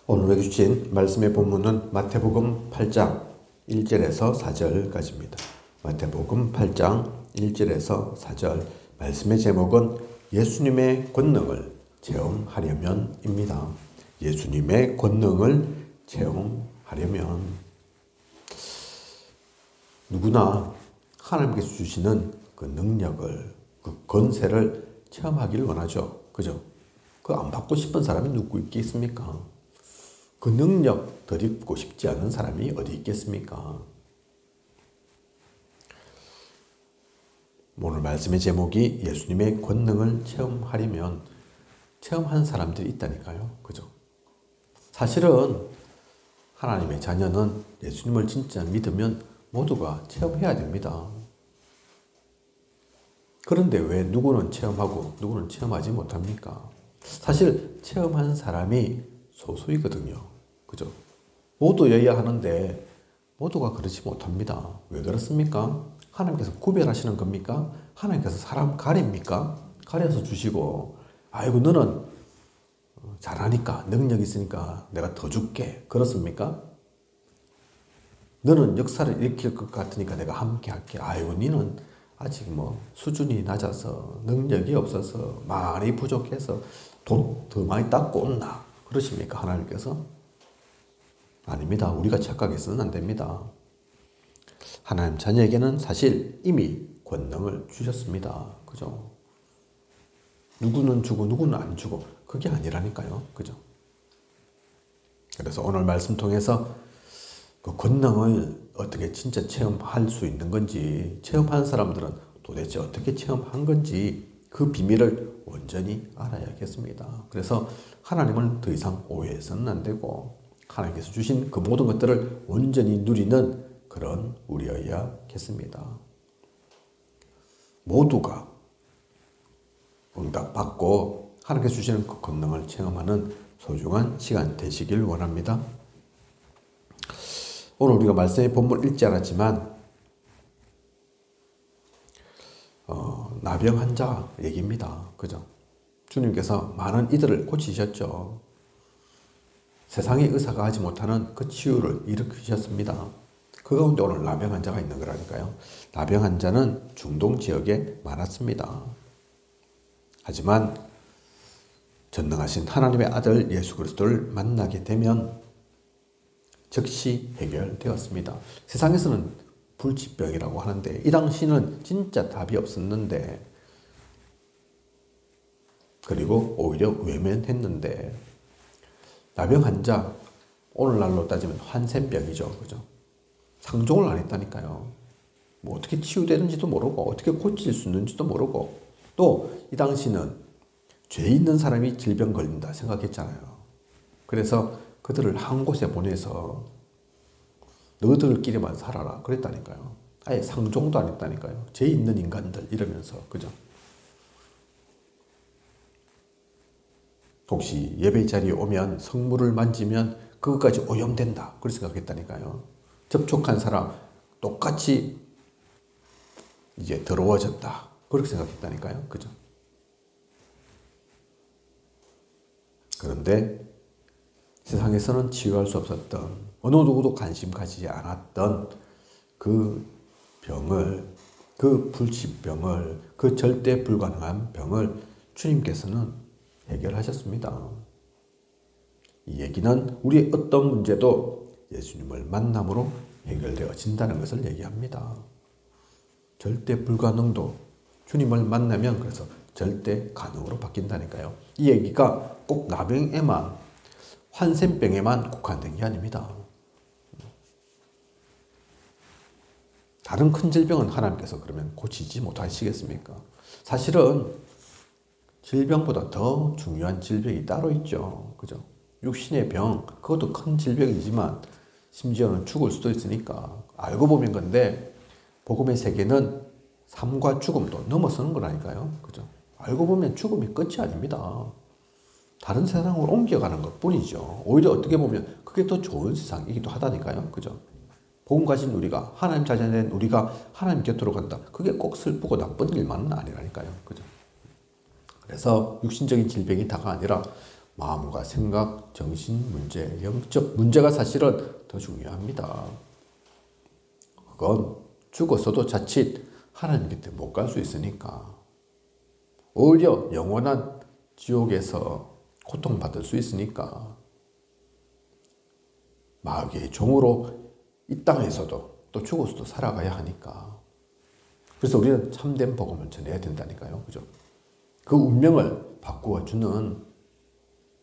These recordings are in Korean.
오늘 주신 말씀의 본문은 마태복음 8장 1절에서 4절까지입니다. 마태복음 8장 1절에서 4절 말씀의 제목은 예수님의 권능을 체험하려면입니다. 예수님의 권능을 체험하려면 누구나 하나님께서 주시는 그 능력을, 그 권세를 체험하기를 원하죠. 그죠? 그 안 받고 싶은 사람이 누구 있겠습니까? 그 능력 덧입고 싶지 않은 사람이 어디 있겠습니까? 오늘 말씀의 제목이 예수님의 권능을 체험하려면 체험한 사람들이 있다니까요. 그죠? 사실은 하나님의 자녀는 예수님을 진짜 믿으면 모두가 체험해야 됩니다. 그런데 왜 누구는 체험하고 누구는 체험하지 못합니까? 사실 체험한 사람이 소수이거든요. 그죠? 모두여야 하는데 모두가 그렇지 못합니다. 왜 그렇습니까? 하나님께서 구별하시는 겁니까? 하나님께서 사람 가립니까? 가려서 주시고 아이고 너는 잘하니까 능력이 있으니까 내가 더 줄게. 그렇습니까? 너는 역사를 일으킬 것 같으니까 내가 함께 할게. 아이고 너는 아직 수준이 낮아서 능력이 없어서 많이 부족해서 돈 더 많이 닦고 온나. 그러십니까? 하나님께서? 아닙니다. 우리가 착각해서는 안 됩니다. 하나님 자녀에게는 사실 이미 권능을 주셨습니다. 그죠? 누구는 주고 누구는 안 주고 그게 아니라니까요. 그죠? 그래서 오늘 말씀 통해서 그 권능을 어떻게 진짜 체험할 수 있는 건지, 체험한 사람들은 도대체 어떻게 체험한 건지 그 비밀을 온전히 알아야겠습니다. 그래서 하나님을 더 이상 오해해서는 안 되고 하나님께서 주신 그 모든 것들을 온전히 누리는 그런 우리여야겠습니다. 모두가 응답받고 하나님께서 주시는 그 권능을 체험하는 소중한 시간 되시길 원합니다. 오늘 우리가 말씀의 본문을 읽지 않았지만 나병 환자 얘기입니다. 그죠? 주님께서 많은 이들을 고치셨죠. 세상의 의사가 하지 못하는 그 치유를 일으키셨습니다. 그 가운데 오늘 나병 환자가 있는 거라니까요. 나병 환자는 중동 지역에 많았습니다. 하지만 전능하신 하나님의 아들 예수 그리스도를 만나게 되면 즉시 해결되었습니다. 세상에서는 불치병이라고 하는데 이 당시는 진짜 답이 없었는데 그리고 오히려 외면했는데 나병 환자 오늘날로 따지면 한센병이죠. 그죠? 상종을 안 했다니까요. 어떻게 치유되는지도 모르고 어떻게 고칠 수 있는지도 모르고 또 이 당시는 죄 있는 사람이 질병 걸린다 생각했잖아요. 그래서 그들을 한 곳에 보내서 너희들끼리만 살아라 그랬다니까요. 아예 상종도 안 했다니까요. 죄 있는 인간들 이러면서. 그죠? 혹시 예배 자리에 오면 성물을 만지면 그것까지 오염된다. 그렇게 생각했다니까요. 접촉한 사람 똑같이 이제 더러워졌다. 그렇게 생각했다니까요. 그죠? 그런데 세상에서는 치유할 수 없었던 어느 누구도 관심 가지지 않았던 그 병을, 그 불치병을, 그 절대 불가능한 병을 주님께서는 해결하셨습니다. 이 얘기는 우리의 어떤 문제도 예수님을 만남으로 해결되어진다는 것을 얘기합니다. 절대 불가능도 주님을 만나면 그래서 절대 가능으로 바뀐다니까요. 이 얘기가 꼭 나병에만, 환센병에만 국한된 게 아닙니다. 다른 큰 질병은 하나님께서 그러면 고치지 못하시겠습니까? 사실은 질병보다 더 중요한 질병이 따로 있죠. 그죠? 육신의 병, 그것도 큰 질병이지만 심지어는 죽을 수도 있으니까 알고 보면 근데 복음의 세계는 삶과 죽음도 넘어서는 거라니까요. 그죠? 알고 보면 죽음이 끝이 아닙니다. 다른 세상으로 옮겨가는 것 뿐이죠. 오히려 어떻게 보면 그게 더 좋은 세상이기도 하다니까요. 그죠? 복음 가진 우리가, 하나님 자녀된 우리가 하나님 곁으로 간다. 그게 꼭 슬프고 나쁜 일만은 아니라니까요. 그죠? 그래서 육신적인 질병이 다가 아니라 마음과 생각, 정신 문제, 영적 문제가 사실은 더 중요합니다. 그건 죽었어도 자칫 하나님 곁에 못 갈 수 있으니까. 오히려 영원한 지옥에서 고통받을 수 있으니까. 마귀의 종으로 이 땅에서도 또 죽어서도 살아가야 하니까. 그래서 우리는 참된 복음을 전해야 된다니까요. 그죠? 그 운명을 바꾸어주는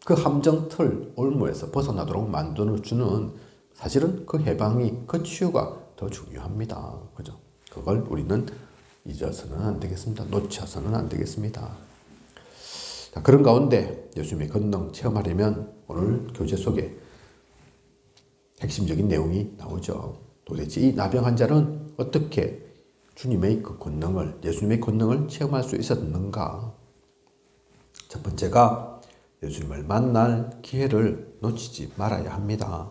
그 함정틀 올무에서 벗어나도록 만들어주는 사실은 그 해방이, 그 치유가 더 중요합니다. 그죠? 그걸 우리는 잊어서는 안 되겠습니다. 놓쳐서는 안 되겠습니다. 자, 그런 가운데 예수님의 권능 체험하려면 오늘 교재 속에 핵심적인 내용이 나오죠. 도대체 이 나병 환자는 어떻게 주님의 그 권능을, 예수님의 권능을 체험할 수 있었는가? 첫 번째가 예수님을 만날 기회를 놓치지 말아야 합니다.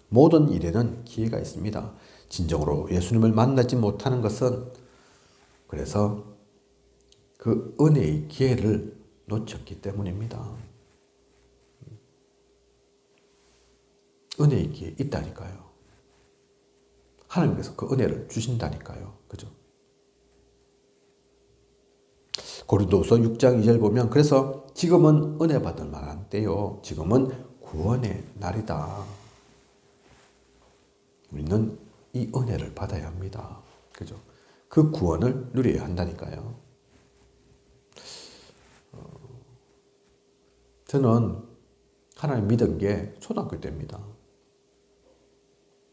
모든 일에는 기회가 있습니다. 진정으로 예수님을 만나지 못하는 것은 그래서 그 은혜의 기회를 놓쳤기 때문입니다. 은혜의 기회 있다니까요. 하나님께서 그 은혜를 주신다니까요. 그죠? 고린도서 6장 2절 보면 그래서 지금은 은혜 받을 만한 때요. 지금은 구원의 날이다. 우리는 이 은혜를 받아야 합니다. 그죠? 그 구원을 누려야 한다니까요. 저는 하나님 믿은 게 초등학교 때입니다.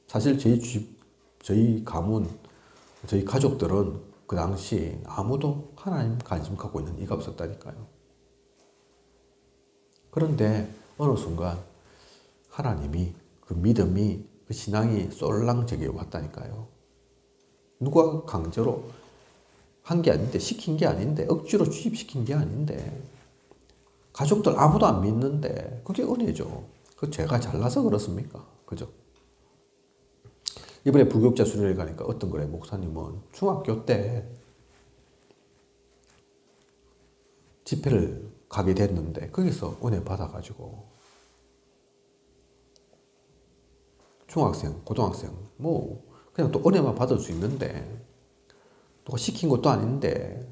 사실 저희 가문, 저희 가족들은 그 당시 아무도 하나님 관심 갖고 있는 이가 없었다니까요. 그런데 어느 순간 하나님이 그 믿음이, 그 신앙이 쏠랑 제게 왔다니까요. 누가 강제로 한 게 아닌데, 시킨 게 아닌데, 억지로 주입시킨 게 아닌데, 가족들 아무도 안 믿는데 그게 은혜죠. 그 제가 잘나서 그렇습니까? 그죠? 이번에 부교육자 수련회 가니까 어떤 거래, 목사님은 중학교 때 집회를 가게 됐는데 거기서 은혜 받아가지고 중학생, 고등학생 뭐 그냥 또 은혜만 받을 수 있는데 누가 시킨 것도 아닌데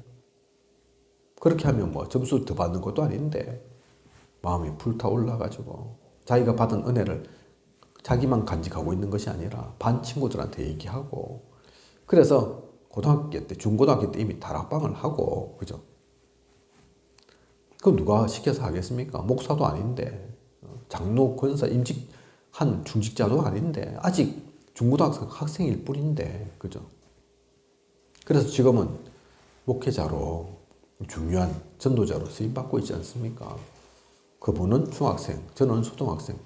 그렇게 하면 뭐 점수 더 받는 것도 아닌데 마음이 불타올라가지고 자기가 받은 은혜를 자기만 간직하고 있는 것이 아니라 반 친구들한테 얘기하고 그래서 고등학교 때, 중고등학교 때 이미 다락방을 하고 그죠? 그럼 누가 시켜서 하겠습니까? 목사도 아닌데 장로, 권사, 임직한 중직자도 아닌데 아직 중고등학생 학생일 뿐인데 그죠? 그래서 지금은 목회자로 중요한 전도자로 쓰임받고 있지 않습니까? 그분은 중학생, 저는 초등학생.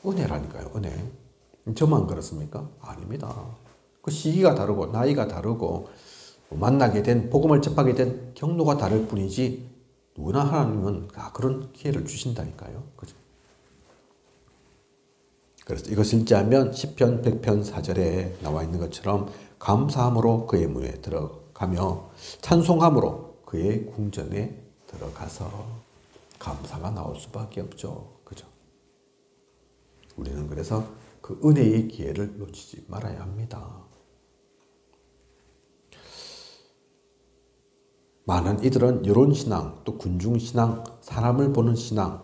은혜라니까요, 은혜. 저만 그렇습니까? 아닙니다. 그 시기가 다르고 나이가 다르고 만나게 된, 복음을 접하게 된 경로가 다를 뿐이지 누구나 하나님은 그런 기회를 주신다니까요. 그죠? 그래서 이것을 읽자면 시편 100편 4절에 나와 있는 것처럼 감사함으로 그의 문에 들어가며 찬송함으로 그의 궁전에 들어가서 감사가 나올 수밖에 없죠. 그죠? 우리는 그래서 그 은혜의 기회를 놓치지 말아야 합니다. 많은 이들은 여론신앙, 또 군중신앙, 사람을 보는 신앙,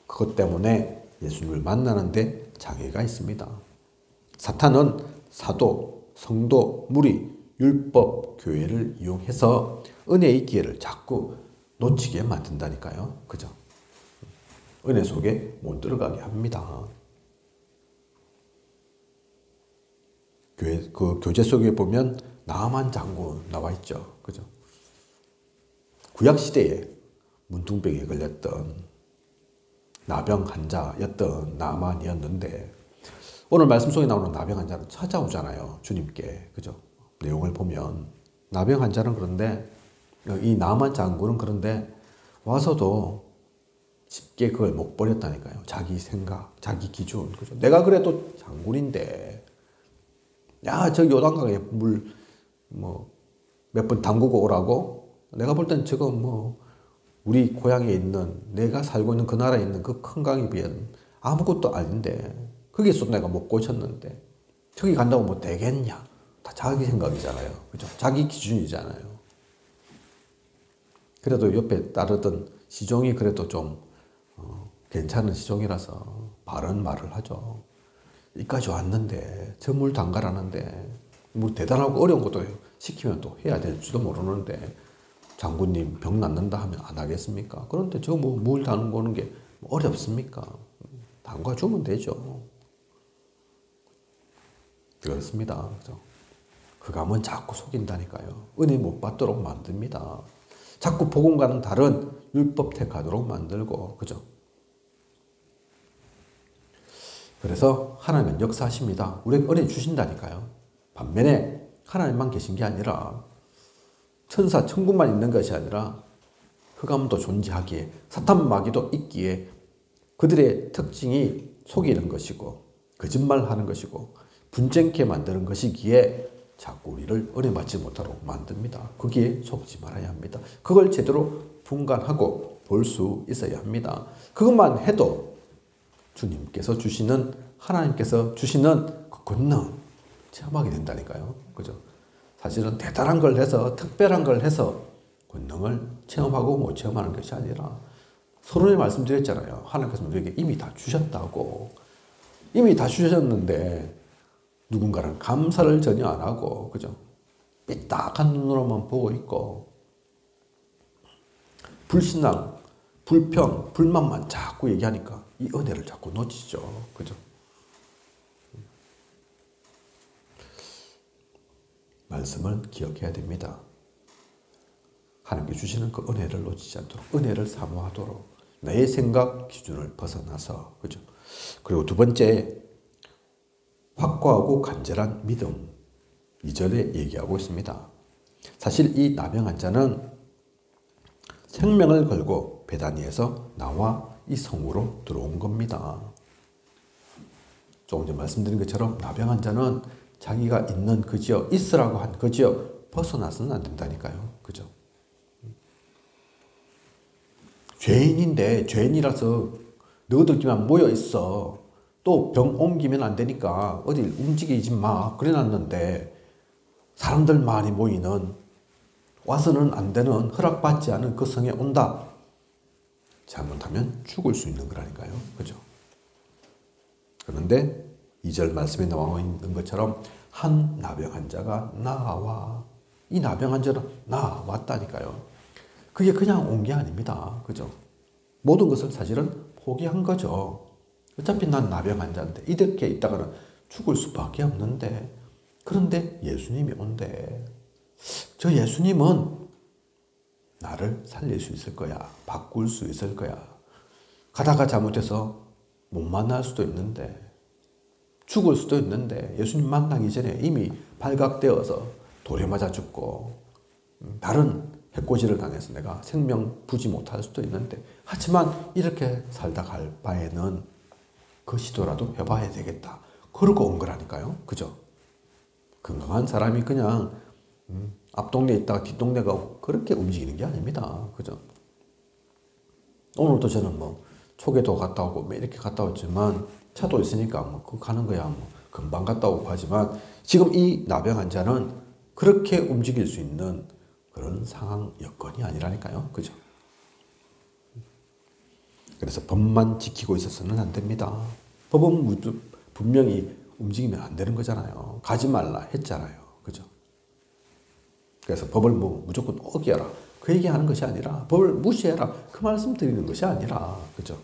그것 때문에 예수님을 만나는데 장애가 있습니다. 사탄은 사도, 성도, 무리, 율법, 교회를 이용해서 은혜의 기회를 자꾸 놓치게 만든다니까요. 그죠? 은혜 속에 못 들어가게 합니다. 그 교재 속에 보면 나만 장군 나와 있죠. 그죠? 구약시대에 문둥병에 걸렸던 나병 환자였던 나만이었는데 오늘 말씀 속에 나오는 나병 환자는 찾아오잖아요. 주님께. 그죠? 내용을 보면 나병 환자는 그런데 이 나만 장군은 그런데 와서도 쉽게 그걸 못 버렸다니까요. 자기 생각, 자기 기준. 그죠? 내가 그래도 장군인데 야, 저 요단강에 물 몇 번 담그고 오라고? 내가 볼 땐 저거 우리 고향에 있는, 내가 살고 있는 그 나라에 있는 그 큰 강에 비하면 아무것도 아닌데, 거기서 내가 못 고쳤는데 저기 간다고 뭐 되겠냐? 다 자기 생각이잖아요. 그죠? 자기 기준이잖아요. 그래도 옆에 따르던 시종이 그래도 좀 괜찮은 시종이라서 바른 말을 하죠. 여기까지 왔는데 저 물 담가라는데 뭐 대단하고 어려운 것도 시키면 또 해야 될지도 모르는데 장군님 병 낫는다 하면 안 하겠습니까? 그런데 저 뭐 물 담그는 게 어렵습니까? 담가주면 되죠. 그렇습니다. 그죠? 그 감은 자꾸 속인다니까요. 은혜 못 받도록 만듭니다. 자꾸 복음과는 다른 율법 택하도록 만들고, 그죠? 그래서 하나님은 역사하십니다. 우리에게 은혜 주신다니까요. 반면에 하나님만 계신 게 아니라 천사, 천군만 있는 것이 아니라 흑암도 존재하기에, 사탄 마귀도 있기에 그들의 특징이 속이는 것이고 거짓말하는 것이고 분쟁케 만드는 것이기에 자꾸 우리를 은혜 받지 못하도록 만듭니다. 거기에 속지 말아야 합니다. 그걸 제대로 분간하고 볼 수 있어야 합니다. 그것만 해도 주님께서 주시는, 하나님께서 주시는 그 권능 체험하게 된다니까요. 그죠? 사실은 대단한 걸 해서, 특별한 걸 해서 권능을 체험하고 못 체험하는 것이 아니라 서론에 말씀드렸잖아요. 하나님께서 우리에게 이미 다 주셨다고. 이미 다 주셨는데 누군가는 감사를 전혀 안 하고, 그죠? 삐딱한 눈으로만 보고 있고, 불신앙, 불평, 불만만 자꾸 얘기하니까 이 은혜를 자꾸 놓치죠. 그죠? 말씀을 기억해야 됩니다. 하나님께 주시는 그 은혜를 놓치지 않도록, 은혜를 사모하도록, 내 생각 기준을 벗어나서, 그죠? 그리고 두 번째, 확고하고 간절한 믿음. 2절에 얘기하고 있습니다. 사실 이 나병 환자는 생명을 걸고 베다니에서 나와 이 성으로 들어온 겁니다. 조금 전에 말씀드린 것처럼 나병 환자는 자기가 있는 그 지역, 있으라고 한 그 지역 벗어나서는 안 된다니까요. 그죠? 죄인인데, 죄인이라서 너희들끼리만 모여 있어. 또 병 옮기면 안 되니까 어딜 움직이지 마. 그래 놨는데 사람들 많이 모이는, 와서는 안 되는, 허락받지 않은 그 성에 온다. 잘못하면 죽을 수 있는 거라니까요. 그죠? 그런데 2절 말씀에 나와 있는 것처럼 한 나병 환자가 나와. 이 나병 환자는 나왔다니까요. 그게 그냥 온 게 아닙니다. 그죠? 모든 것을 사실은 포기한 거죠. 어차피 난 나병 환자인데 이렇게 있다가는 죽을 수밖에 없는데, 그런데 예수님이 온대. 저 예수님은 나를 살릴 수 있을 거야. 바꿀 수 있을 거야. 가다가 잘못해서 못 만날 수도 있는데, 죽을 수도 있는데, 예수님 만나기 전에 이미 발각되어서 돌에 맞아 죽고 다른 해코지를 당해서 내가 생명 부지 못할 수도 있는데, 하지만 이렇게 살다 갈 바에는 그 시도라도 해봐야 되겠다. 그러고 온 거라니까요. 그죠? 건강한 사람이 그냥 앞동네에 있다가 뒷동네 가고 그렇게 움직이는 게 아닙니다. 그죠? 오늘도 저는 뭐 초계도 갔다 오고 뭐 이렇게 갔다 왔지만 차도 있으니까 뭐 그 가는 거야 뭐 금방 갔다 오고 하지만, 지금 이 나병 환자는 그렇게 움직일 수 있는 그런 상황 여건이 아니라니까요. 그죠? 그래서 법만 지키고 있어서는 안 됩니다. 법은 분명히 움직이면 안 되는 거잖아요. 가지 말라 했잖아요. 그죠? 그래서 법을 뭐 무조건 어기라 그 얘기하는 것이 아니라, 법을 무시해라 그 말씀 드리는 것이 아니라, 그죠?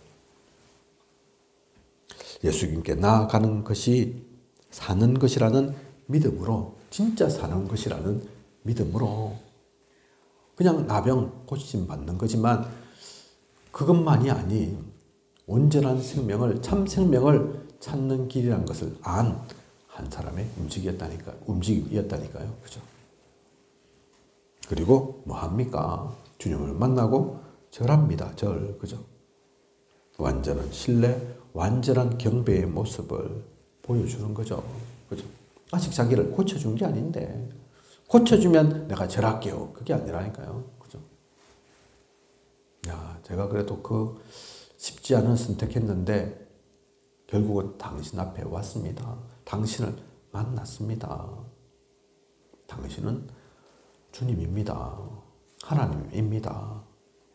예수님께 나아가는 것이 사는 것이라는 믿음으로, 진짜 사는 것이라는 믿음으로 그냥 나병 고침 받는 거지만 그것만이 아닌 온전한 생명을, 참 생명을 찾는 길이라는 것을 안 한 사람의 움직임이었다니까요. 그죠? 그리고 뭐 합니까? 주님을 만나고 절합니다. 절. 그죠? 완전한 신뢰, 완전한 경배의 모습을 보여주는 거죠. 그죠? 아직 자기를 고쳐준 게 아닌데, 고쳐주면 내가 절할게요. 그게 아니라니까요. 그죠? 야, 제가 그래도 쉽지 않은 선택했는데 결국은 당신 앞에 왔습니다. 당신을 만났습니다. 당신은 주님입니다. 하나님입니다.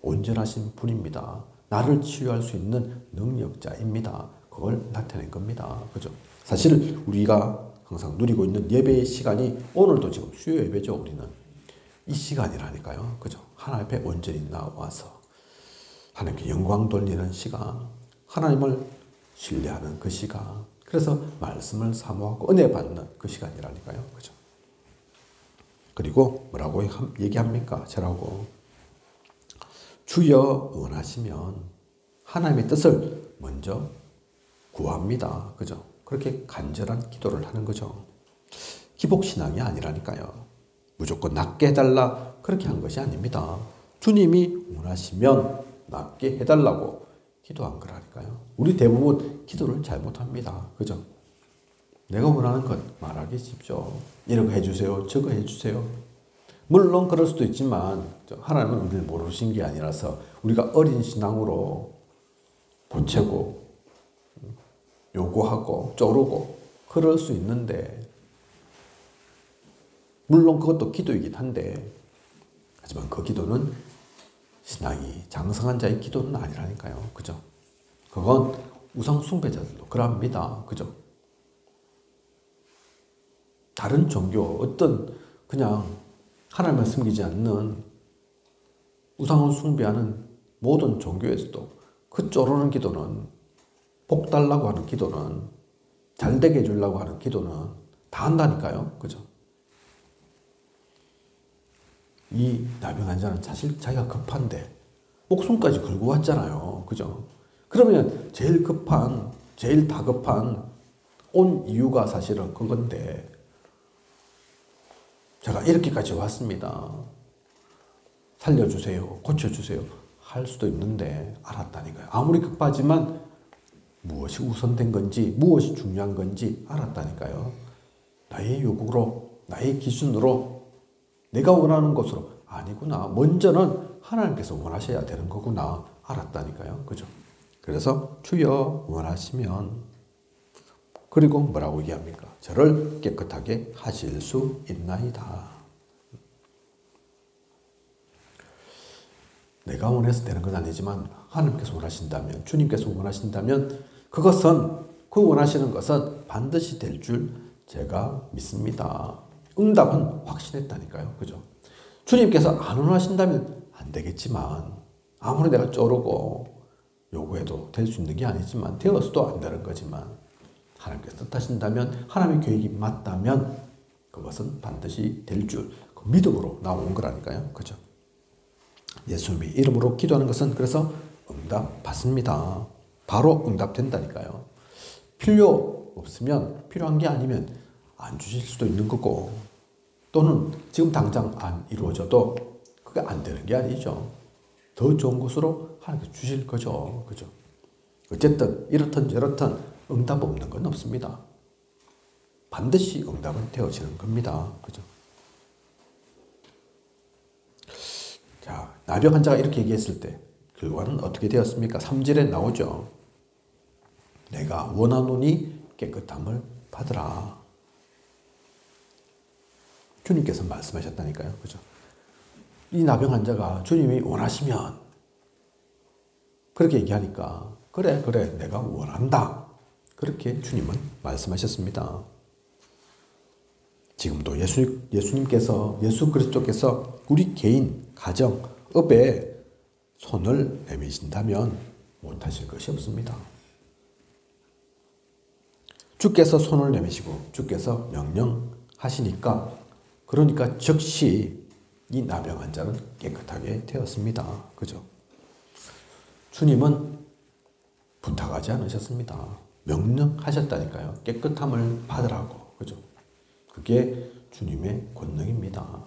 온전하신 분입니다. 나를 치유할 수 있는 능력자입니다. 그걸 나타낸 겁니다. 그죠? 사실 우리가 항상 누리고 있는 예배의 시간이 오늘도 지금 수요 예배죠. 우리는 이 시간이라니까요. 그죠? 하나님 앞에 온전히 나와서 하나님께 영광 돌리는 시간, 하나님을 신뢰하는 그 시간, 그래서 말씀을 사모하고 은혜 받는 그 시간이라니까요. 그죠? 그리고 뭐라고 얘기합니까? 저라고 주여 원하시면 하나님의 뜻을 먼저 구합니다. 그죠? 그렇게 간절한 기도를 하는 거죠. 기복신앙이 아니라니까요. 무조건 낫게 해달라 그렇게 한 것이 아닙니다. 주님이 원하시면 낫게 해달라고 기도한 거라니까요. 우리 대부분 기도를 잘못합니다. 그죠? 내가 원하는 것 말하기 쉽죠. 이런 거 해주세요. 저거 해주세요. 물론 그럴 수도 있지만 하나님은 우리를 모르신 게 아니라서 우리가 어린 신앙으로 보채고 요구하고 쪼르고 그럴 수 있는데 물론 그것도 기도이긴 한데 하지만 그 기도는 신앙이 장성한 자의 기도는 아니라니까요. 그죠? 그건 우상 숭배자들도 그럽니다. 그죠? 다른 종교 어떤 그냥 하나님을 섬기지 않는 우상을 숭배하는 모든 종교에서도 그 쪼르는 기도는 복 달라고 하는 기도는 잘 되게 해주려고 하는 기도는 다 한다니까요. 그죠? 이 나병 환자는 사실 자기가 급한데 목숨까지 걸고 왔잖아요. 그죠? 그러면 제일 급한, 제일 다급한 온 이유가 사실은 그건데 제가 이렇게까지 왔습니다. 살려주세요. 고쳐주세요. 할 수도 있는데 알았다니까요. 아무리 급하지만 무엇이 우선된 건지 무엇이 중요한 건지 알았다니까요. 나의 요구로 나의 기준으로 내가 원하는 것으로 아니구나. 먼저는 하나님께서 원하셔야 되는 거구나. 알았다니까요. 그죠? 그래서 주여 원하시면 그리고 뭐라고 얘기합니까? 저를 깨끗하게 하실 수 있나이다. 내가 원해서 되는 건 아니지만 하나님께서 원하신다면 주님께서 원하신다면 그것은 그 원하시는 것은 반드시 될 줄 제가 믿습니다. 응답은 확신했다니까요. 그죠? 주님께서 안 원하신다면 안 되겠지만 아무리 내가 쪼르고 요구해도 될 수 있는 게 아니지만 되어서도 안 되는 거지만 하나님께서 뜻하신다면 하나님의 계획이 맞다면 그것은 반드시 될 줄 그 믿음으로 나온 거라니까요. 그죠? 예수님의 이름으로 기도하는 것은 그래서 응답 받습니다. 바로 응답된다니까요. 필요 없으면 필요한 게 아니면 안 주실 수도 있는 거고 또는 지금 당장 안 이루어져도 그게 안 되는 게 아니죠. 더 좋은 것으로 하나님께서 주실 거죠. 그죠? 어쨌든 이렇든 저렇든 응답 없는 건 없습니다. 반드시 응답은 되어지는 겁니다. 그죠? 자, 나병 환자가 이렇게 얘기했을 때 결과는 어떻게 되었습니까? 3절에 나오죠. 내가 원하노니 깨끗함을 받으라. 주님께서 말씀하셨다니까요. 그죠? 이 나병 환자가 주님이 원하시면 그렇게 얘기하니까 그래 내가 원한다. 그렇게 주님은 말씀하셨습니다. 지금도 예수님께서 예수 그리스도께서 우리 개인, 가정, 업에 손을 내미신다면 못하실 것이 없습니다. 주께서 손을 내미시고 주께서 명령하시니까 그러니까 즉시 이 나병 환자는 깨끗하게 되었습니다. 그죠? 주님은 부탁하지 않으셨습니다. 명령하셨다니까요. 깨끗함을 받으라고. 그죠? 그게 주님의 권능입니다.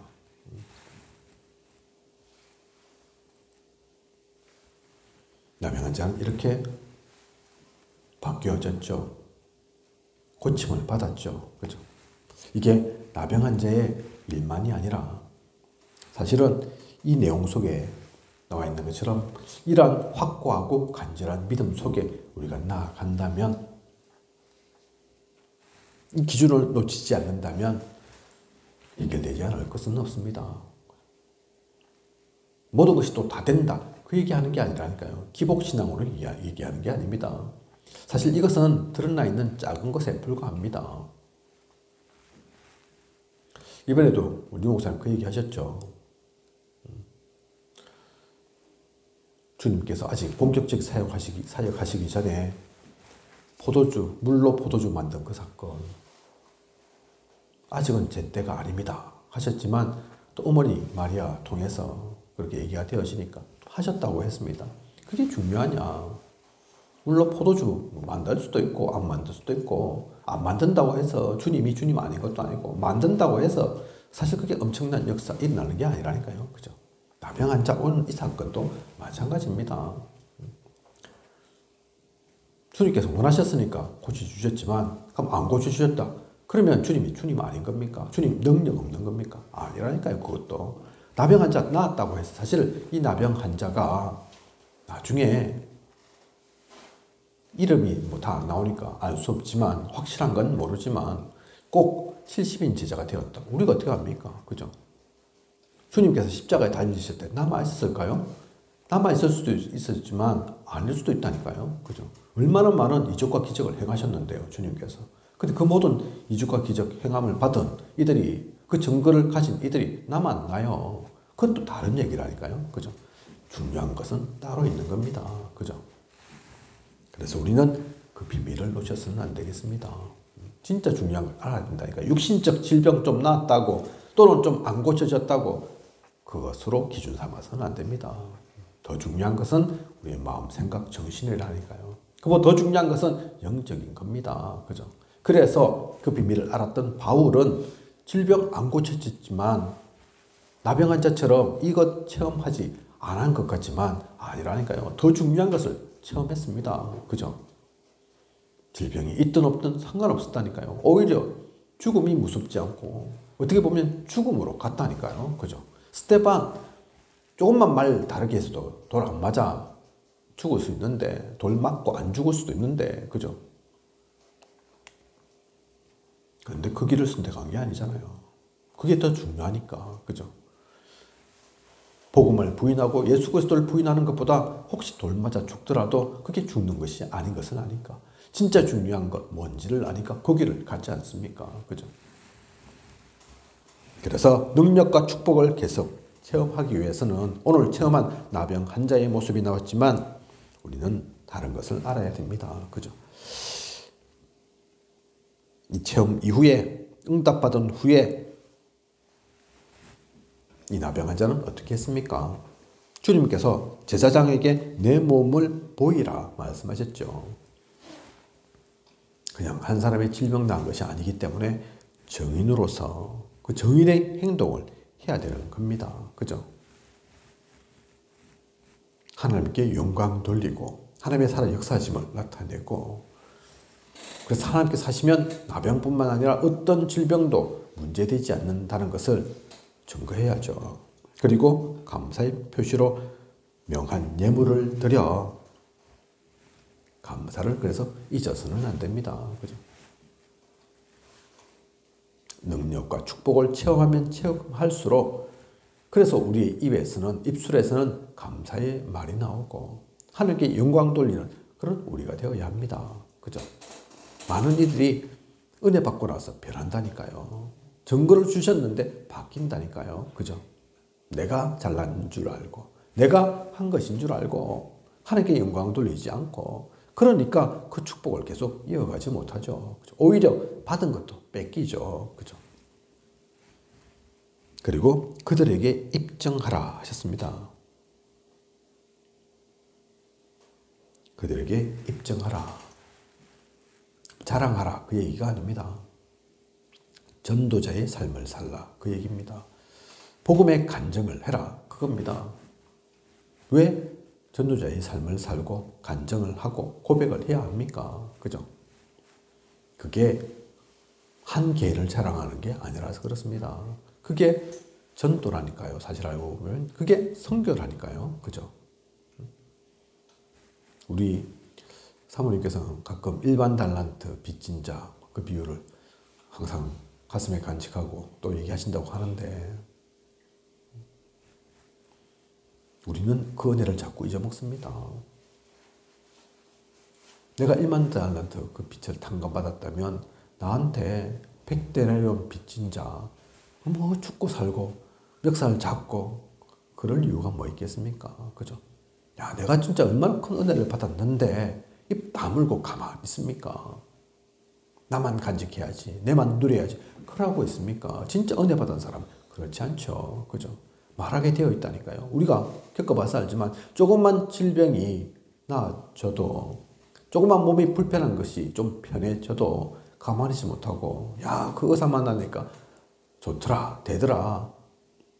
나병 환자는 이렇게 바뀌어졌죠. 고침을 받았죠. 그죠? 이게 나병 환자의 일만이 아니라 사실은 이 내용 속에 나와 있는 것처럼 이러한 확고하고 간절한 믿음 속에 우리가 나아간다면, 이 기준을 놓치지 않는다면 해결되지 않을 것은 없습니다. 모든 것이 또 다 된다, 그 얘기하는 게 아니라니까요. 기복신앙으로 얘기하는 게 아닙니다. 사실 이것은 드러나 있는 작은 것에 불과합니다. 이번에도 우리 목사님 그 얘기 하셨죠. 주님께서 아직 본격적 사역하시기 전에 물로 포도주 만든 그 사건, 아직은 제 때가 아닙니다 하셨지만, 또 어머니 마리아 통해서 그렇게 얘기가 되어지니까 하셨다고 했습니다. 그게 중요하냐? 물론 포도주 만들 수도 있고 안 만들 수도 있고, 안 만든다고 해서 주님이 주님 아닌 것도 아니고, 만든다고 해서 사실 그게 엄청난 역사 일어나는 게 아니라니까요. 그죠? 나병 환자 오는 이 사건도 마찬가지입니다. 주님께서 원하셨으니까 고쳐주셨지만, 그럼 안 고쳐주셨다, 그러면 주님이 주님 아닌 겁니까? 주님 능력 없는 겁니까? 아니라니까요. 그것도 나병 환자 나았다고 해서, 사실 이 나병 환자가 나중에 이름이 뭐 다 나오니까 알 수 없지만, 확실한 건 모르지만 꼭 70인 제자가 되었다. 우리가 어떻게 합니까? 그죠? 주님께서 십자가에 달리실 때 남아있었을까요? 남아있을 수도 있었지만 아닐 수도 있다니까요. 그죠? 얼마나 많은 이적과 기적을 행하셨는데요, 주님께서. 근데 그 모든 이적과 기적 행함을 받은 이들이, 그 증거를 가진 이들이 남았나요? 그건 또 다른 얘기라니까요. 그죠? 중요한 것은 따로 있는 겁니다. 그죠? 그래서 우리는 그 비밀을 놓쳐서는 안 되겠습니다. 진짜 중요한 걸 알아야 된다니까. 육신적 질병 좀 나았다고, 또는 좀 안 고쳐졌다고 그것으로 기준 삼아서는 안 됩니다. 더 중요한 것은 우리의 마음, 생각, 정신이라니까요. 그리고 더 중요한 것은 영적인 겁니다. 그죠? 그래서 그 비밀을 알았던 바울은 질병 안 고쳐졌지만, 나병 환자처럼 이것 체험하지 않은 것 같지만 아니라니까요. 더 중요한 것을 체험했습니다. 그죠? 질병이 있든 없든 상관없었다니까요. 오히려 죽음이 무섭지 않고, 어떻게 보면 죽음으로 갔다니까요. 그죠? 스테반, 조금만 말 다르게 해서도 돌 안 맞아 죽을 수 있는데, 돌 맞고 안 죽을 수도 있는데, 그죠? 그런데 그 길을 선택한 게 아니잖아요. 그게 더 중요하니까. 그죠? 복음을 부인하고 예수 그리스도를 부인하는 것보다 혹시 돌 맞아 죽더라도 그게 죽는 것이 아닌 것은 아니까. 진짜 중요한 것 뭔지를 아니까 거기를 가지 않습니까? 그죠? 그래서 능력과 축복을 계속 체험하기 위해서는, 오늘 체험한 나병 환자의 모습이 나왔지만 우리는 다른 것을 알아야 됩니다. 그죠? 이 체험 이후에, 응답받은 후에 이 나병 환자는 어떻게 했습니까? 주님께서 제사장에게 내 몸을 보이라 말씀하셨죠. 그냥 한 사람의 질병 난 것이 아니기 때문에 정인으로서 그 정인의 행동을 해야 되는 겁니다. 그죠? 하나님께 영광 돌리고 하나님의 살아 역사하심을 나타내고, 그래서 하나님께서 하시면 나병뿐만 아니라 어떤 질병도 문제되지 않는다는 것을 증거해야죠. 그리고 감사의 표시로 명한 예물을 드려 감사를 그래서 잊어서는 안 됩니다. 그죠? 능력과 축복을 체험하면 체험할수록, 그래서 우리 입술에서는 감사의 말이 나오고 하나님께 영광 돌리는 그런 우리가 되어야 합니다. 그죠? 많은 이들이 은혜 받고 나서 변한다니까요. 증거를 주셨는데 바뀐다니까요. 그죠? 내가 잘난 줄 알고, 내가 한 것인 줄 알고 하나님께 영광 돌리지 않고, 그러니까 그 축복을 계속 이어가지 못하죠. 그죠? 오히려 받은 것도 뺏기죠. 그죠? 그리고 그들에게 입증하라 하셨습니다. 그들에게 입증하라, 자랑하라, 그 얘기가 아닙니다. 전도자의 삶을 살라, 그 얘기입니다. 복음의 간증을 해라, 그겁니다. 왜 전도자의 삶을 살고 간증을 하고 고백을 해야 합니까? 그죠? 그게 한 개를 자랑하는 게 아니라서 그렇습니다. 그게 전도라니까요. 사실 알고 보면 그게 선교라니까요. 그죠? 우리 사모님께서는 가끔 일반 달란트 빚진 자 그 비유를 항상 가슴에 간직하고 또 얘기하신다고 하는데 우리는 그 은혜를 자꾸 잊어먹습니다. 내가 1만 달란트 그 빚을 탕감받았다면 나한테 100데나리온 빚진 자 뭐 죽고 살고 멱살 잡고 그럴 이유가 뭐 있겠습니까? 그죠? 야, 내가 진짜 얼마나 큰 은혜를 받았는데 입 다물고 가만히 있습니까? 나만 간직해야지, 내만 누려야지 그러고 있습니까? 진짜 은혜 받은 사람 그렇지 않죠. 그죠? 말하게 되어 있다니까요. 우리가 겪어봐서 알지만 조금만 질병이 나아져도 조금만 몸이 불편한 것이 좀 편해져도 가만히 있지 못하고 야, 그 의사 만나니까 좋더라, 되더라.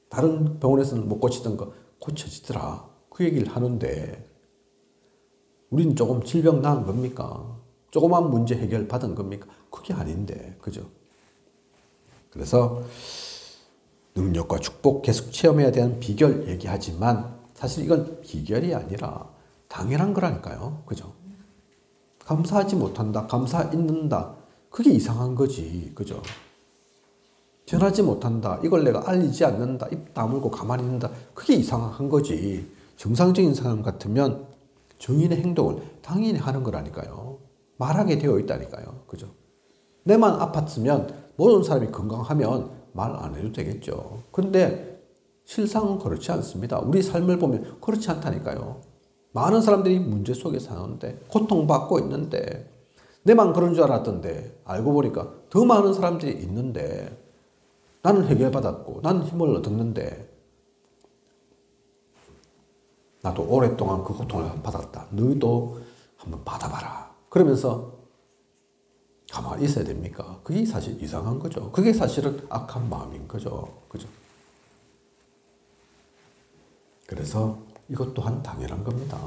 다른 병원에서는 못 고치던 거 고쳐지더라. 그 얘기를 하는데 우리는 조금 질병 나은 겁니까? 조그만 문제 해결 받은 겁니까? 그게 아닌데, 그죠? 그래서 능력과 축복 계속 체험해야 되는 비결 얘기하지만 사실 이건 비결이 아니라 당연한 거라니까요. 그죠? 감사하지 못한다, 감사 잊는다. 그게 이상한 거지. 그죠? 전하지 못한다, 이걸 내가 알리지 않는다, 입 다물고 가만히 있는다. 그게 이상한 거지. 정상적인 사람 같으면 정인의 행동을 당연히 하는 거라니까요. 말하게 되어 있다니까요. 그죠? 내만 아팠으면 모든 사람이 건강하면 말 안 해도 되겠죠. 근데 실상은 그렇지 않습니다. 우리 삶을 보면 그렇지 않다니까요. 많은 사람들이 문제 속에 사는데 고통받고 있는데 내만 그런 줄 알았던데 알고 보니까 더 많은 사람들이 있는데 나는 해결받았고 나는 힘을 얻었는데 나도 오랫동안 그 고통을 받았다. 너희도 한번 받아봐라. 그러면서 가만히 있어야 됩니까? 그게 사실 이상한 거죠. 그게 사실은 악한 마음인 거죠. 그죠? 그래서 이것 또한 당연한 겁니다.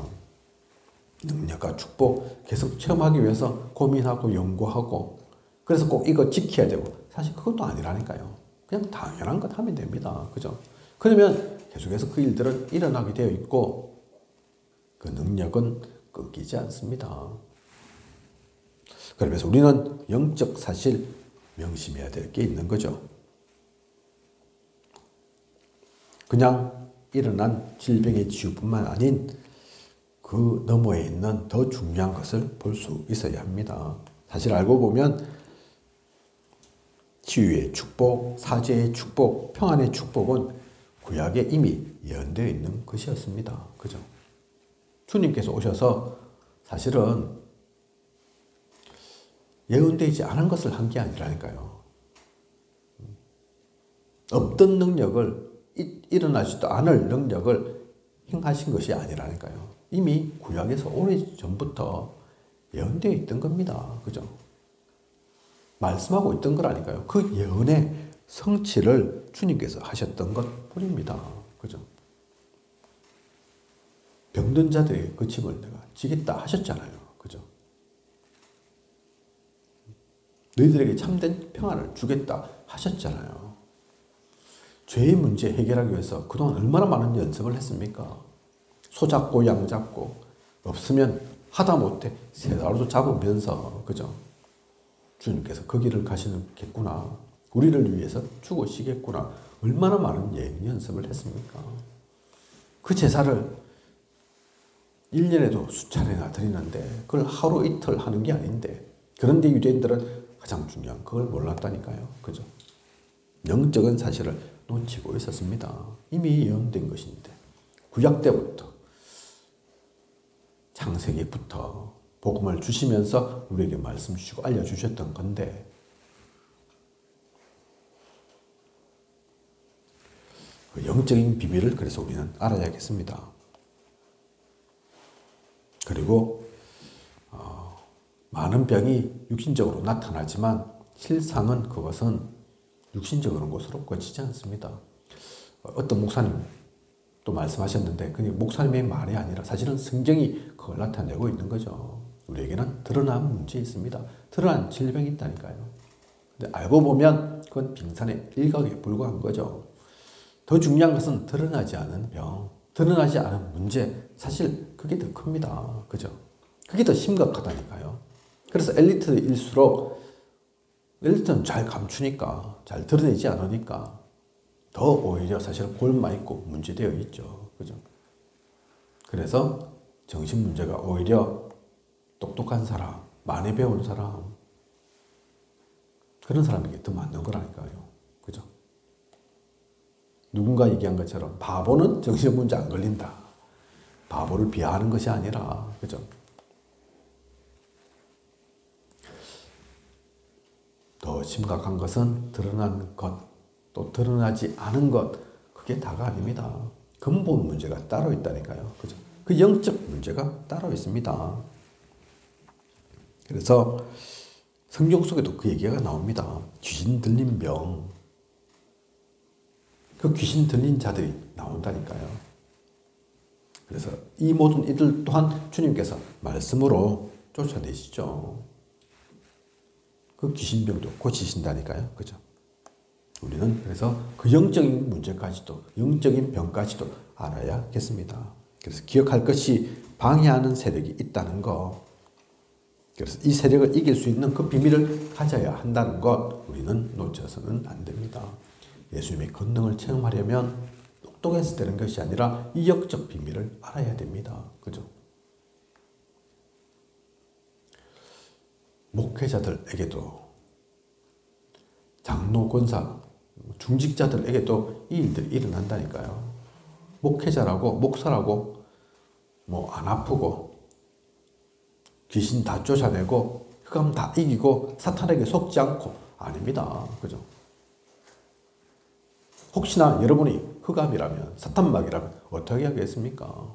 능력과 축복 계속 체험하기 위해서 고민하고 연구하고 그래서 꼭 이거 지켜야 되고 사실 그것도 아니라니까요. 그냥 당연한 것 하면 됩니다. 그죠? 그러면 계속해서 그 일들은 일어나게 되어 있고 그 능력은 끊기지 않습니다. 그러면서 우리는 영적 사실 명심해야 될 게 있는 거죠. 그냥 일어난 질병의 치유뿐만 아닌 그 너머에 있는 더 중요한 것을 볼 수 있어야 합니다. 사실 알고 보면 치유의 축복, 사죄의 축복, 평안의 축복은 구약에 이미 예언되어 있는 것이었습니다. 그죠? 주님께서 오셔서 사실은 예언되지 않은 것을 한 게 아니라니까요. 없던 능력을, 일어나지도 않을 능력을 행하신 것이 아니라니까요. 이미 구약에서 오래전부터 예언되어 있던 겁니다. 그죠? 말씀하고 있던 거라니까요. 그 예언의 성취를 주님께서 하셨던 것 뿐입니다. 그죠? 병든 자들의 그 짐을 내가 지겠다 하셨잖아요. 그죠? 너희들에게 참된 평안을 주겠다 하셨잖아요. 죄의 문제 해결하기 위해서 그동안 얼마나 많은 연습을 했습니까? 소 잡고 양 잡고 없으면 하다못해 새나루도 잡으면서 그죠? 주님께서 그 길을 가시겠구나. 우리를 위해서 죽으시겠구나. 얼마나 많은 연습을 했습니까? 그 제사를 1년에도 수차례나 드리는데 그걸 하루 이틀 하는 게 아닌데 그런데 유대인들은 가장 중요한 그걸 몰랐다니까요. 그죠? 영적인 사실을 놓치고 있었습니다. 이미 예언된 것인데 구약 때부터 창세기부터 복음을 주시면서 우리에게 말씀 주시고 알려주셨던 건데 그 영적인 비밀을 그래서 우리는 알아야겠습니다. 그리고 많은 병이 육신적으로 나타나지만 실상은 그것은 육신적인 것으로 꺼지지 않습니다. 어떤 목사님도 말씀하셨는데 그게 목사님의 말이 아니라 사실은 성경이 그걸 나타내고 있는 거죠. 우리에게는 드러난 문제 있습니다. 드러난 질병이 있다니까요. 근데 알고 보면 그건 빙산의 일각에 불과한 거죠. 더 중요한 것은 드러나지 않은 병, 드러나지 않은 문제, 사실 그게 더 큽니다. 그죠? 그게 더 심각하다니까요. 그래서 엘리트일수록 엘리트는 잘 감추니까, 잘 드러내지 않으니까 더 오히려 사실 골마 있고 문제되어 있죠. 그죠? 그래서 정신 문제가 오히려 똑똑한 사람, 많이 배운 사람, 그런 사람에게 더 맞는 거라니까요. 그죠? 누군가 얘기한 것처럼 바보는 정신 문제 안 걸린다. 바보를 비하하는 것이 아니라, 그죠? 더 심각한 것은 드러난 것, 또 드러나지 않은 것, 그게 다가 아닙니다. 근본 문제가 따로 있다니까요. 그죠? 그 영적 문제가 따로 있습니다. 그래서 성경 속에도 그 얘기가 나옵니다. 귀신 들린 병. 그 귀신 들린 자들이 나온다니까요. 그래서 이 모든 이들 또한 주님께서 말씀으로 쫓아내시죠. 그 귀신병도 고치신다니까요. 그죠? 우리는 그래서 그 영적인 문제까지도, 영적인 병까지도 알아야겠습니다. 그래서 기억할 것이 방해하는 세력이 있다는 것. 그래서 이 세력을 이길 수 있는 그 비밀을 가져야 한다는 것, 우리는 놓쳐서는 안 됩니다. 예수님의 권능을 체험하려면 똑똑해서 되는 것이 아니라 이 영적 비밀을 알아야 됩니다. 그죠? 목회자들에게도, 장로, 권사, 중직자들에게도 이 일들이 일어난다니까요. 목회자라고, 목사라고 안 아프고 귀신 다 쫓아내고 흑암 다 이기고 사탄에게 속지 않고, 아닙니다. 그죠? 혹시나 여러분이 흑암이라면, 사탄막이라면 어떻게 하겠습니까?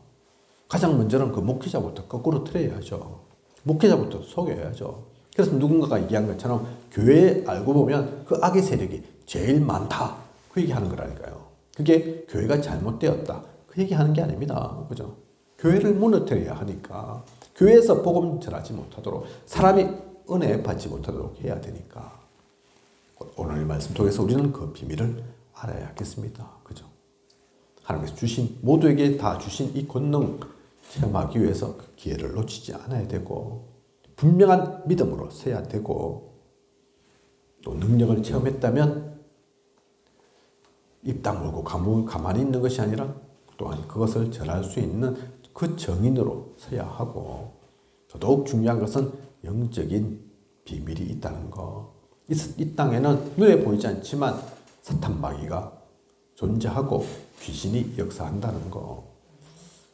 가장 먼저는 그 목회자부터 거꾸로 틀어야죠. 목회자부터 속여야죠. 그래서 누군가가 얘기한 것처럼 교회에 알고 보면 그 악의 세력이 제일 많다, 그 얘기하는 거라니까요. 그게 교회가 잘못되었다, 그 얘기하는 게 아닙니다. 그죠? 교회를 무너뜨려야 하니까, 교회에서 복음 전하지 못하도록, 사람이 은혜 받지 못하도록 해야 되니까, 오늘 말씀 통해서 우리는 그 비밀을 알아야겠습니다. 그죠? 하나님께서 주신, 모두에게 다 주신 이 권능 체험하기 위해서 그 기회를 놓치지 않아야 되고, 분명한 믿음으로 서야 되고, 또 능력을 체험했다면 입 다물고 가만히 있는 것이 아니라 또한 그것을 전할 수 있는 그 정인으로 서야 하고, 더더욱 중요한 것은 영적인 비밀이 있다는 것. 이 땅에는 눈에 보이지 않지만 사탄 마귀가 존재하고 귀신이 역사한다는 것.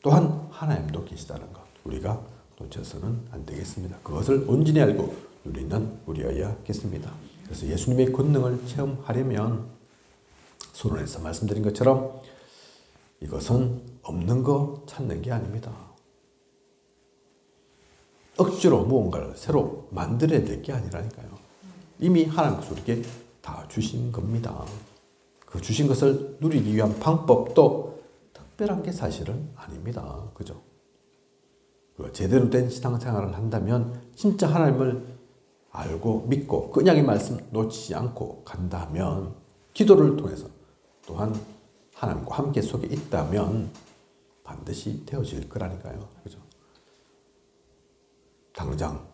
또한 하나님도 계시다는 것. 우리가 놓쳐서는 안 되겠습니다. 그것을 온전히 알고 누리는 우리여야겠습니다. 그래서 예수님의 권능을 체험하려면 서론에서 말씀드린 것처럼 이것은 없는 거 찾는 게 아닙니다. 억지로 무언가를 새로 만들어야 될 게 아니라니까요. 이미 하나님께서 우리에게 다 주신 겁니다. 그 주신 것을 누리기 위한 방법도 특별한 게 사실은 아닙니다. 그죠? 제대로 된 신앙생활을 한다면, 진짜 하나님을 알고 믿고 그냥의 말씀 놓치지 않고 간다면, 기도를 통해서 또한 하나님과 함께 속에 있다면 반드시 되어질 거라니까요. 그죠? 당장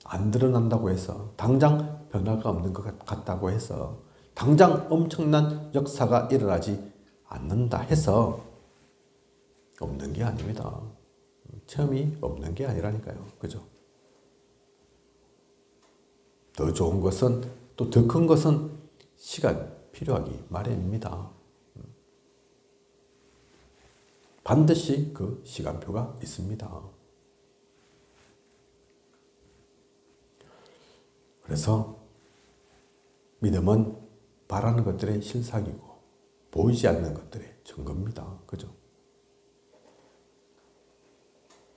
안 드러난다고 해서, 당장 변화가 없는 것 같다고 해서, 당장 엄청난 역사가 일어나지 않는다 해서 없는 게 아닙니다. 체험이 없는 게 아니라니까요. 그죠? 더 좋은 것은, 또 더 큰 것은 시간 필요하기 마련입니다. 반드시 그 시간표가 있습니다. 그래서 믿음은 바라는 것들의 실상이고 보이지 않는 것들의 증거입니다. 그죠?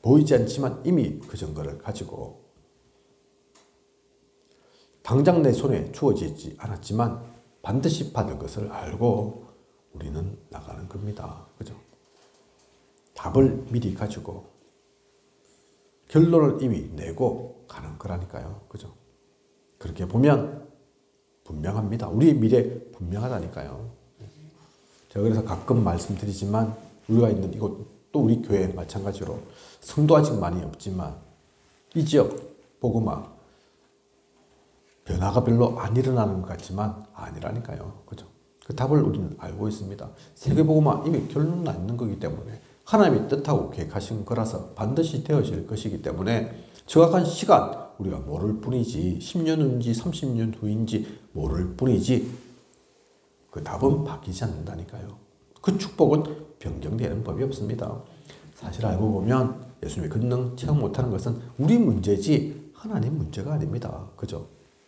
보이지 않지만 이미 그 증거를 가지고, 당장 내 손에 주어지지 않았지만 반드시 받을 것을 알고 우리는 나가는 겁니다. 그죠? 답을 미리 가지고 결론을 이미 내고 가는 거라니까요. 그죠? 그렇게 보면 분명합니다. 우리의 미래 분명하다니까요. 제가 그래서 가끔 말씀드리지만 우리가 있는 이곳 또 우리 교회 마찬가지로 성도 아직 많이 없지만 이 지역 복음화 변화가 별로 안 일어나는 것 같지만 아니라니까요. 그죠? 그 답을 우리는 알고 있습니다. 세계복음화 이미 결론은 나 있는 거기 때문에 하나님이 뜻하고 계획하신 거라서 반드시 되어질 것이기 때문에 정확한 시간 우리가 모를 뿐이지 10년 후인지 30년 후인지 모를 뿐이지 그 답은 바뀌지 않는다니까요. 그 축복은 변경되는 법이 없습니다. 사실 알고 보면 예수님의 권능 체험 못하는 것은 우리 문제지 하나님 문제가 아닙니다. 그죠?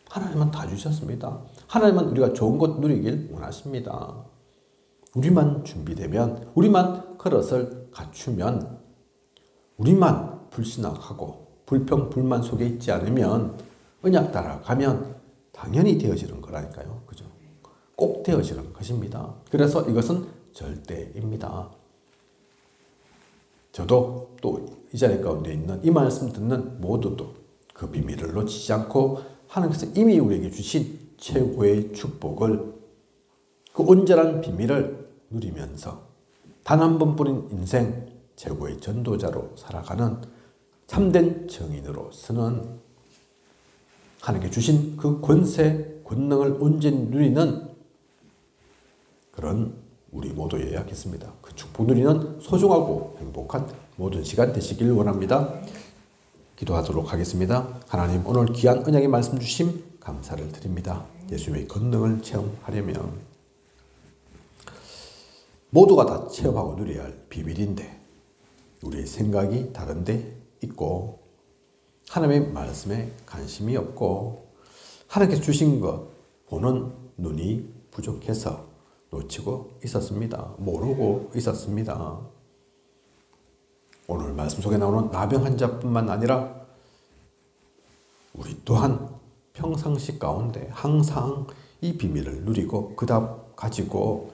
하나님은 다 주셨습니다. 하나님은 우리가 좋은 것 누리길 원하십니다. 우리만 준비되면, 우리만 그릇을 갖추면, 우리만 불신앙하고 불평, 불만 속에 있지 않으면 언약 따라가면 당연히 되어지는 거라니까요. 그죠? 꼭 되어지는 것입니다. 그래서 이것은 절대입니다. 저도 또 이 자리 가운데 있는 이 말씀 듣는 모두도 그 비밀을 놓치지 않고 하나님께서 이미 우리에게 주신 최고의 축복을 그 온전한 비밀을 누리면서 단 한 번뿐인 인생 최고의 전도자로 살아가는 참된 증인으로서는 하나님께 주신 그 권세, 권능을 온전히 누리는 그런 우리 모두여야 겠습니다. 그 축복 누리는 소중하고 행복한 모든 시간 되시길 원합니다. 기도하도록 하겠습니다. 하나님 오늘 귀한 언약의 말씀 주심 감사를 드립니다. 예수님의 권능을 체험하려면 모두가 다 체험하고 누려야 할 비밀인데 우리의 생각이 다른 데 있고 하나님의 말씀에 관심이 없고 하나님께서 주신 것 보는 눈이 부족해서 놓치고 있었습니다. 모르고 있었습니다. 오늘 말씀 속에 나오는 나병 환자뿐만 아니라 우리 또한 평상시 가운데 항상 이 비밀을 누리고 그 답 가지고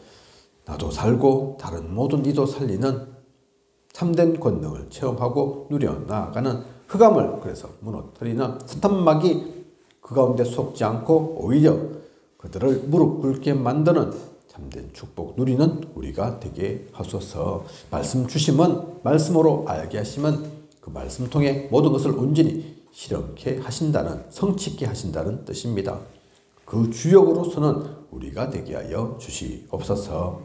나도 살고 다른 모든 이도 살리는 참된 권능을 체험하고 누려 나아가는 흑암을 그래서 무너뜨리는 사탄막이 그 가운데 속지 않고 오히려 그들을 무릎 꿇게 만드는 참된 축복 누리는 우리가 되게 하소서. 말씀 주심은 말씀으로 알게 하심은 그 말씀 통해 모든 것을 온전히 실험케 하신다는 성취케 하신다는 뜻입니다. 그 주역으로서는 우리가 되게 하여 주시옵소서.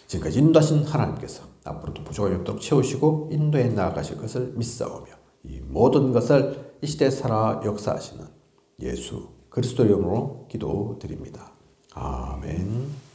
지금까지 인도하신 하나님께서 앞으로도 부족함이 없도록 채우시고 인도해 나아가실 것을 믿사오며 이 모든 것을 이 시대에 살아 역사하시는 예수 그리스도 이름으로 기도드립니다. 아멘.